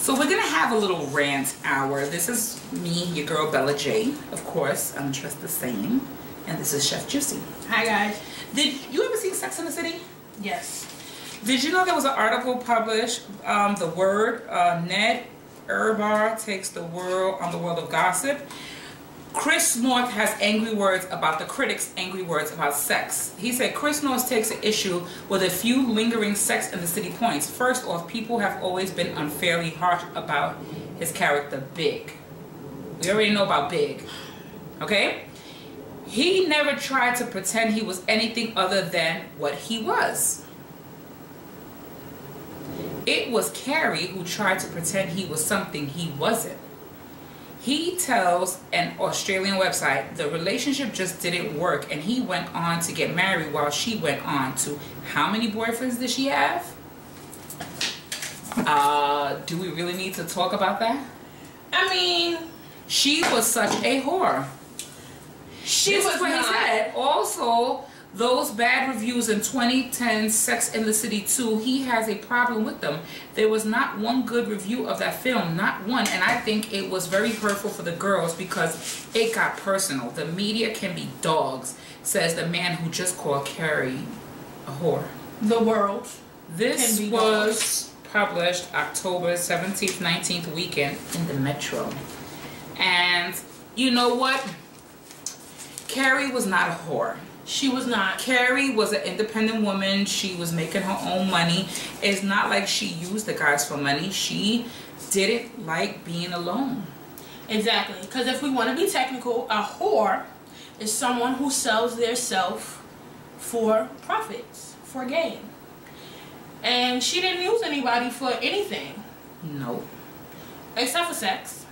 So we're gonna have a little rant hour. This is me, your girl Bella J, of course. I'm dressed the same, and this is Chef Juicie. Hi guys. Did you ever see Sex in the City? Yes. Did you know there was an article published? The Word, Ned Urbar takes the world on the world of gossip. Chris North has angry words about the critics' angry words about sex. He said Chris North takes an issue with a few lingering Sex in the City points. First off, people have always been unfairly harsh about his character, Big. We already know about Big. Okay? He never tried to pretend he was anything other than what he was. It was Carrie who tried to pretend he was something he wasn't. He tells an Australian website the relationship just didn't work and he went on to get married while she went on to how many boyfriends did she have? Do we really need to talk about that? I mean, she was such a whore. This is what he said. Also, those bad reviews in 2010 Sex in the City 2, he has a problem with them. There was not one good review of that film, not one, and I think it was very hurtful for the girls because it got personal. The media can be dogs, says the man who just called Carrie a whore. The world. This was published October 17th, 19th weekend in the Metro. And you know what? Carrie was not a whore. She was not. Carrie was an independent woman. She was making her own money. It's not like she used the guys for money. She didn't like being alone. Exactly. Because if we want to be technical, a whore is someone who sells their self for profits, for gain. And she didn't use anybody for anything. No. Except for sex.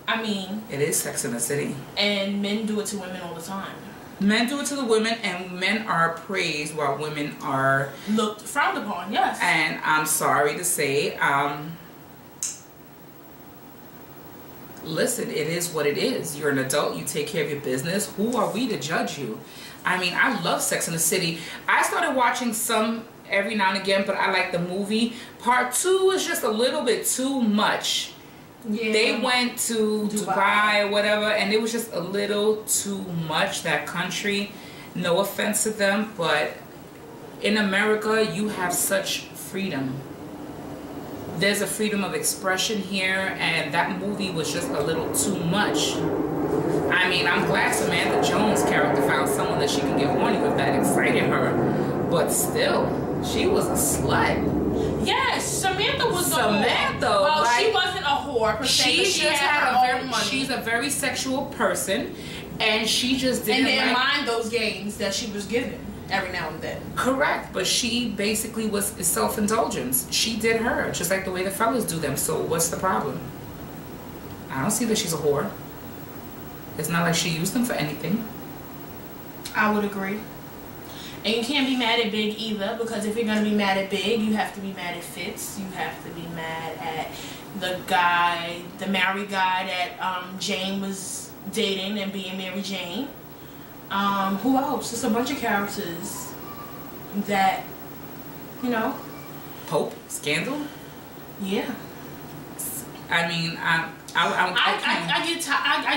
I mean. It is Sex in the City. And men do it to women all the time. Men do it to the women, and men are praised while women are looked frowned upon. Yes. And I'm sorry to say, listen, it is what it is. You're an adult. You take care of your business. Who are we to judge you? I mean, I love Sex in the City. I started watching some every now and again, but I like the movie. Part 2 is just a little bit too much. Yeah. They went to Dubai or whatever, and it was just a little too much, that country. No offense to them, but in America, you have such freedom. There's a freedom of expression here, and that movie was just a little too much. I mean, I'm glad Samantha Jones' character found someone that she can get horny with that excited her, but still, she was a slut. Yes, Samantha was Samantha. Well, like, she wasn't a whore per se. She just had her own money. She's a very sexual person, and she just didn't mind those games that she was given every now and then. Correct, but she basically was self-indulgence. She did her just like the way the fellas do them. So what's the problem? I don't see that she's a whore. It's not like she used them for anything. I would agree. And you can't be mad at Big either, because if you're going to be mad at Big, you have to be mad at Fitz. You have to be mad at the guy, the married guy that Jane was dating and being Mary Jane. Who else? There's a bunch of characters that, you know. Pope? Scandal? Yeah. I mean, I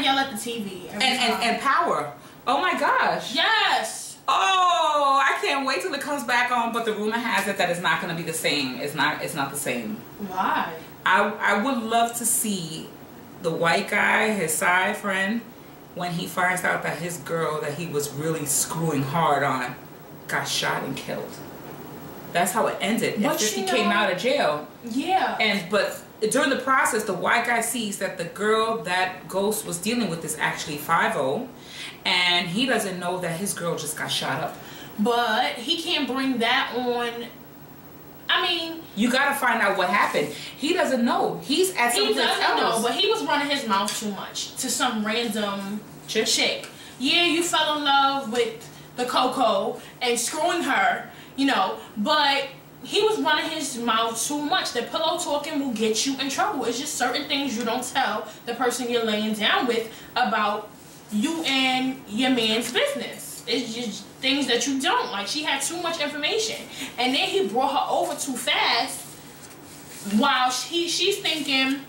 yell at the TV every time. And Power. Oh my gosh. Yes. Oh, I can't wait till it comes back on, but the rumor has it that it's not going to be the same. It's not the same. Why? I would love to see the white guy, his side friend, when he finds out that his girl that he was really screwing hard on got shot and killed. That's how it ended. But he came out of jail. Yeah. But during the process, the white guy sees that the girl that Ghost was dealing with is actually 5'0", and he doesn't know that his girl just got shot up. But he can't bring that on. I mean, you gotta find out what happened. He doesn't know. He's at something else. He doesn't know, but he was running his mouth too much to some random chick. Yeah, you fell in love with the Coco and screwing her, you know, but he was running his mouth too much. The pillow talking will get you in trouble. It's just certain things you don't tell the person you're laying down with about you and your man's business. It's just things that you don't. Like, she had too much information. And then he brought her over too fast. while she's thinking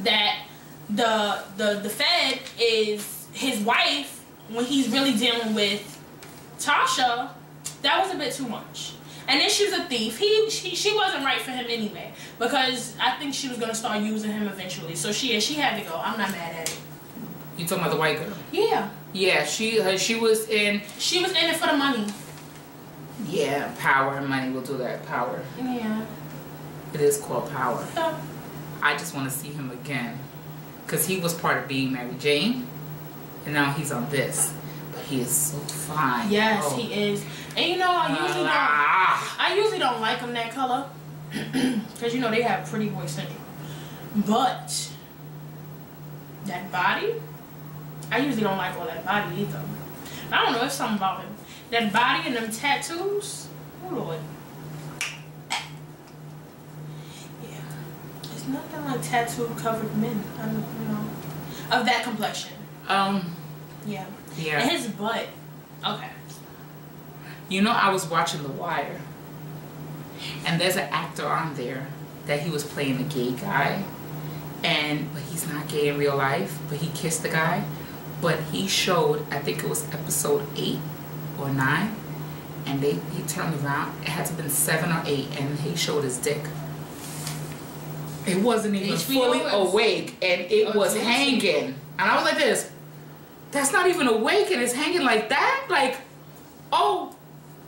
that the Fed is his wife when he's really dealing with Tasha, that was a bit too much. And then she's a thief. She wasn't right for him anyway, because I think she was gonna start using him eventually. So she had to go. I'm not mad at it. You talking about the white girl? Yeah. Yeah, she was in. She was in it for the money. Yeah, power and money will do that. Power. Yeah. It is called power. Yeah. I just want to see him again, because he was part of being Mary Jane, and now he's on this. But he is so fine. Yes, he is. And you know, I usually don't like him that color, because you know they have pretty boy syndrome. But that body, I usually don't like all that body either. I don't know, it's something about him. That body and them tattoos. Oh Lord. Yeah, it's nothing like tattooed covered men. You know, of that complexion. Yeah. Yeah. And his butt. Okay. You know, I was watching The Wire, and there's an actor on there that he was playing a gay guy, but he's not gay in real life, but he kissed the guy. But he showed, I think it was episode 8 or 9, and he turned around. It had to have been 7 or 8, and he showed his dick. It wasn't even fully awake, and it was hanging. And I was like this. That's not even awake, and it's hanging like that? Like, oh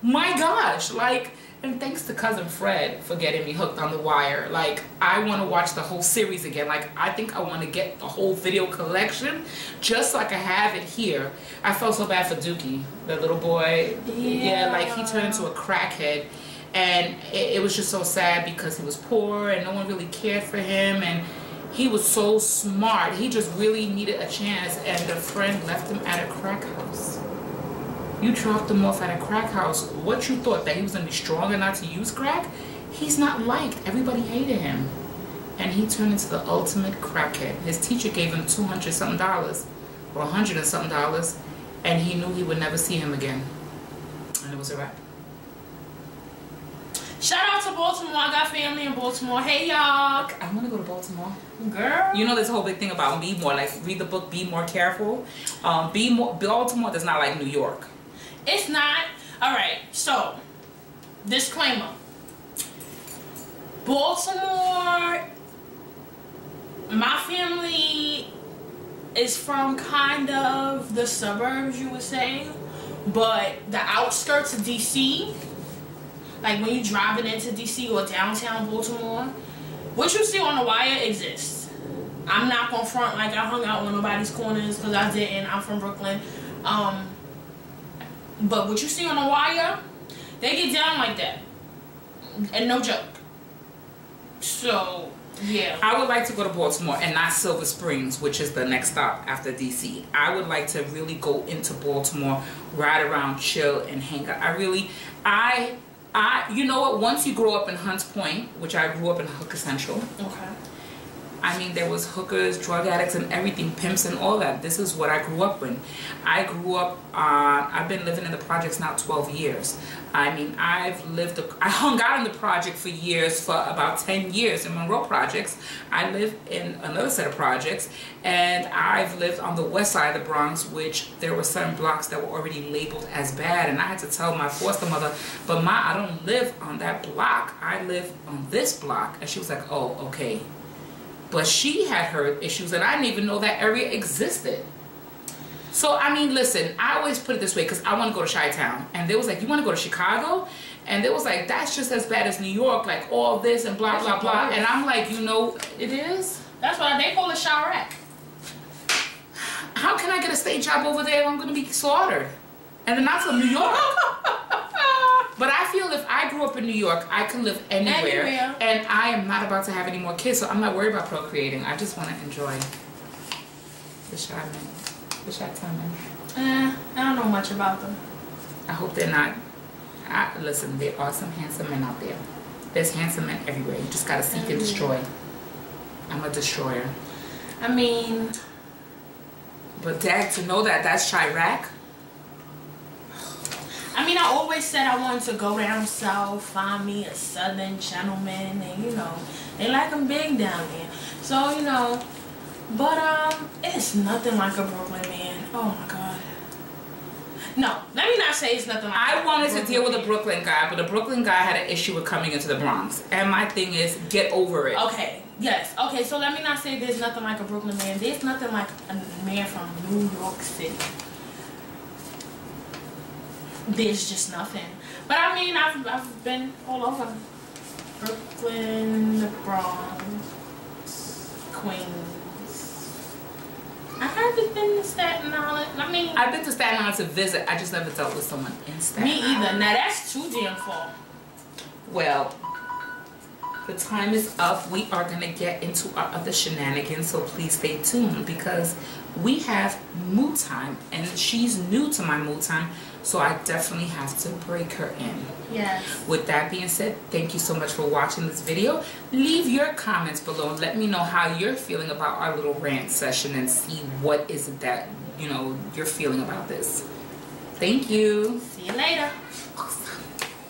my gosh. Like, and thanks to Cousin Fred for getting me hooked on The Wire. Like, I want to watch the whole series again. Like, I think I want to get the whole video collection just so I can have it here. I felt so bad for Dukey, the little boy. Yeah, like, he turned into a crackhead. And it was just so sad because he was poor and no one really cared for him. And he was so smart. He just really needed a chance. And the friend left him at a crack house. You dropped him off at a crack house. What you thought, that he was going to be strong enough to use crack? He's not liked. Everybody hated him. And he turned into the ultimate crackhead. His teacher gave him $200-something or $100-something, and he knew he would never see him again. And it was a wrap. Shout out to Baltimore. I got family in Baltimore. Hey, y'all. I want to go to Baltimore. Girl. You know this whole big thing about be more, like read the book, be more careful. Baltimore does not like New York. It's not. Alright, so, disclaimer. Baltimore, my family is from kind of the suburbs, you would say. But the outskirts of DC, like when you're driving into DC or downtown Baltimore, what you see on The Wire exists. I'm not gonna front like I hung out on nobody's corners, because I didn't. I'm from Brooklyn. But what you see on The Wire, they get down like that. And no joke. So, yeah. I would like to go to Baltimore and not Silver Springs, which is the next stop after DC. I would like to really go into Baltimore, ride around, chill, and hang out. You know what? Once you grow up in Hunts Point, which I grew up in Hooker Central. Okay. I mean, there was hookers, drug addicts, and everything, pimps and all that. This is what I grew up in. I grew up, I've been living in the projects now 12 years. I mean, I hung out in the project for years, for about 10 years in Monroe Projects. I live in another set of projects, and I've lived on the west side of the Bronx, which there were certain blocks that were already labeled as bad, and I had to tell my foster mother, but Ma, I don't live on that block. I live on this block. And she was like, oh, okay. But she had her issues, and I didn't even know that area existed. So, I mean, listen, I always put it this way, because I want to go to Chi-Town. And they was like, you want to go to Chicago? And they was like, that's just as bad as New York, like all this and blah, blah, blah. And I'm like, you know, it is? That's why they call it Chirac. How can I get a state job over there if I'm going to be slaughtered? And then I'm from New York. But I feel if I grew up in New York, I can live anywhere. And I am not about to have any more kids, so I'm not worried about procreating. I just want to enjoy the Chi-Town men. I don't know much about them. I hope they're not. Listen, there are some handsome men out there. There's handsome men everywhere. You just got to seek and destroy. I'm a destroyer. I mean... But Dad, to know that that's Chirac... I mean, I always said I wanted to go down south, find me a southern gentleman, and you know, they like them big down there. So, you know, but it's nothing like a Brooklyn man. Oh my God. No, let me not say it's nothing like I wanted to deal with a man. Brooklyn guy, but a Brooklyn guy had an issue with coming into the Bronx. And my thing is, get over it. Okay, yes. Okay, so let me not say there's nothing like a Brooklyn man. There's nothing like a man from New York City. There's just nothing. But I mean, I've been all over. Brooklyn, the Bronx, Queens. I haven't been to Staten Island. I mean, I've been to Staten Island to visit. I just never dealt with someone in Staten Island. Me either. Now that's too damn far. Well, the time is up. We are going to get into our other shenanigans, so please stay tuned because we have mood time and she's new to my mood time, so I definitely have to break her in. Yes. With that being said, thank you so much for watching this video. Leave your comments below and let me know how you're feeling about our little rant session and see what is it that, you know, you're feeling about this. Thank you. See you later.